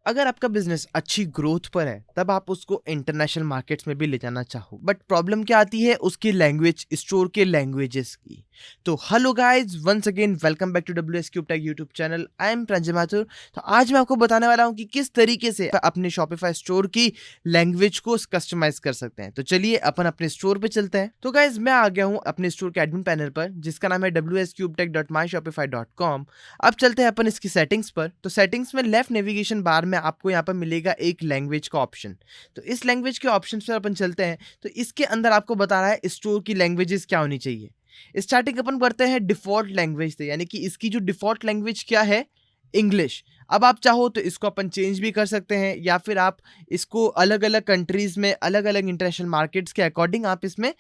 अगर आपका बिजनेस अच्छी ग्रोथ पर है तब आप उसको इंटरनेशनल मार्केट्स में भी ले जाना चाहो, बट प्रॉब्लम क्या आती है उसकी लैंग्वेज, स्टोर के लैंग्वेजेस की। तो hello guys, once again welcome back to WS cube tech YouTube channel. I am Pranjay Mathur. तो आज मैं आपको बताने वाला हूं कि किस तरीके से अपने शॉपिफाई स्टोर की लैंग्वेज को कस्टमाइज कर सकते हैं। तो चलिए अपन अपने स्टोर पे चलते हैं। तो गाइज मैं आ गया हूं अपने स्टोर के एडमिन पैनल पर, जिसका नाम है wscubetech.myshopify.com। अब चलते हैं अपन इसकी सेटिंग्स पर। तो सेटिंग्स में लेफ्ट नेविगेशन बार में आपको यहाँ पर मिलेगा एक लैंग्वेज का ऑप्शन। तो इस लैंग्वेज के ऑप्शन पर अपन चलते हैं। तो इसके अंदर आपको बता रहा है स्टोर की लैंग्वेजेस क्या होनी चाहिए। स्टार्टिंग अपन करते हैं डिफॉल्ट लैंग्वेज से, यानी कि इसकी जो डिफॉल्ट लैंग्वेज क्या है, इंग्लिश। अब आप चाहो तो इसको अपन चेंज भी कर सकते हैं, या फिर आप इसको अलग अलग कंट्रीज में, अलग अलग इंटरनेशनल मार्केट्स के अकॉर्डिंग आप इसमें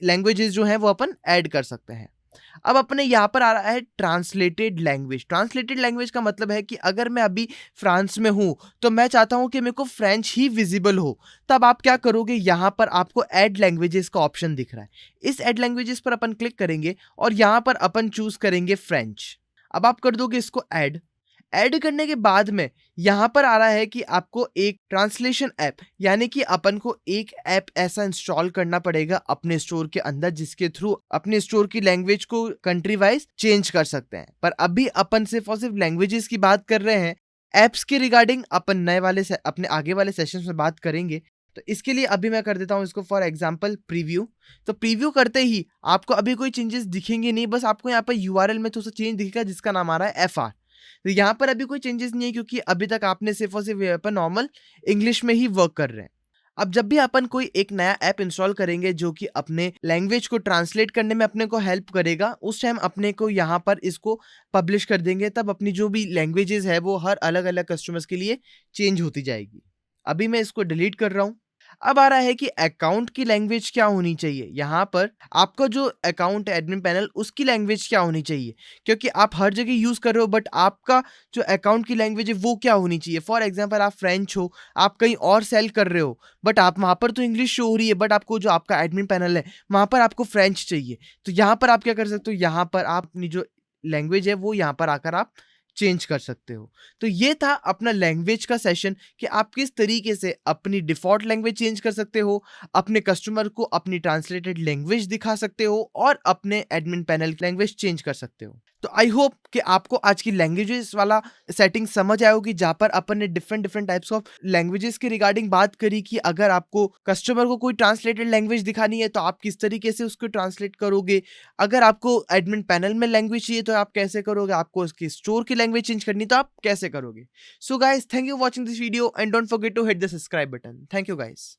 लैंग्वेजेस जो हैं वो अपन ऐड कर सकते हैं। अब अपने यहाँ पर आ रहा है ट्रांसलेटेड लैंग्वेज। ट्रांसलेटेड लैंग्वेज का मतलब है कि अगर मैं अभी फ्रांस में हूँ तो मैं चाहता हूँ कि मेरे को फ्रेंच ही विजिबल हो, तब आप क्या करोगे, यहाँ पर आपको ऐड लैंग्वेजेस का ऑप्शन दिख रहा है। इस ऐड लैंग्वेजेस पर अपन क्लिक करेंगे और यहाँ पर अपन चूज करेंगे फ्रेंच। अब आप कर दोगे इसको ऐड करने के बाद में यहाँ पर आ रहा है कि आपको एक ट्रांसलेशन ऐप, यानी कि अपन को एक ऐप ऐसा इंस्टॉल करना पड़ेगा अपने स्टोर के अंदर, जिसके थ्रू अपने स्टोर की लैंग्वेज को कंट्री वाइज चेंज कर सकते हैं। पर अभी अपन सिर्फ और सिर्फ लैंग्वेजेस की बात कर रहे हैं। ऐप्स के रिगार्डिंग अपन नए वाले अपने आगे वाले सेशंस में बात करेंगे। तो इसके लिए अभी मैं कर देता हूं इसको फॉर एग्जांपल प्रीव्यू। तो प्रीव्यू करते ही आपको अभी कोई चेंजेस दिखेंगे नहीं, बस आपको यहाँ पर यूआरएल में थोड़ा सा चेंज दिखेगा जिसका नाम आ रहा है FR। तो यहाँ पर अभी कोई चेंजेस नहीं है, क्योंकि अभी तक आपने सिर्फ और सिर्फ यहाँ पर नॉर्मल इंग्लिश में ही वर्क कर रहे हैं। अब जब भी अपन कोई एक नया ऐप इंस्टॉल करेंगे जो कि अपने लैंग्वेज को ट्रांसलेट करने में अपने को हेल्प करेगा, उस टाइम अपने को यहाँ पर इसको पब्लिश कर देंगे, तब अपनी जो भी लैंग्वेजेस है वो हर अलग अलग कस्टमर्स के लिए चेंज होती जाएगी। अभी मैं इसको डिलीट कर रहा हूँ। अब आ रहा है कि अकाउंट की लैंग्वेज क्या होनी चाहिए। यहाँ पर आपका जो अकाउंट है एडमिन पैनल, उसकी लैंग्वेज क्या होनी चाहिए, क्योंकि आप हर जगह यूज कर रहे हो, बट आपका जो अकाउंट की लैंग्वेज है वो क्या होनी चाहिए। फॉर एग्जांपल आप फ्रेंच हो, आप कहीं और सेल कर रहे हो, बट आप वहां पर तो इंग्लिश शो हो रही है, बट आपको जो आपका एडमिन पैनल है वहां पर आपको फ्रेंच चाहिए। तो यहाँ पर आप क्या कर सकते हो, यहाँ पर आप अपनी जो लैंग्वेज है वो यहाँ पर आकर आप चेंज कर सकते हो। तो ये था अपना लैंग्वेज का सेशन कि आप किस तरीके से अपनी डिफॉल्ट लैंग्वेज चेंज कर सकते हो, अपने कस्टमर को अपनी ट्रांसलेटेड लैंग्वेज दिखा सकते हो, और अपने एडमिन पैनल की लैंग्वेज चेंज कर सकते हो। तो आई होप कि आपको आज की लैंग्वेजेस वाला सेटिंग समझ आया होगी, जहां पर अपन ने different different types of languages के रिगार्डिंग बात करी कि अगर आपको कस्टमर को कोई ट्रांसलेटेड लैंग्वेज दिखानी है तो आप किस तरीके से उसको ट्रांसलेट करोगे। अगर आपको एडमिन पैनल में लैंग्वेज चाहिए तो आप कैसे करोगे, आपको उसकी स्टोर की लैंग्वेज चेंज करनी तो आप कैसे करोगे। So guys, thank you watching this video and don't forget to hit the subscribe button. Thank you guys.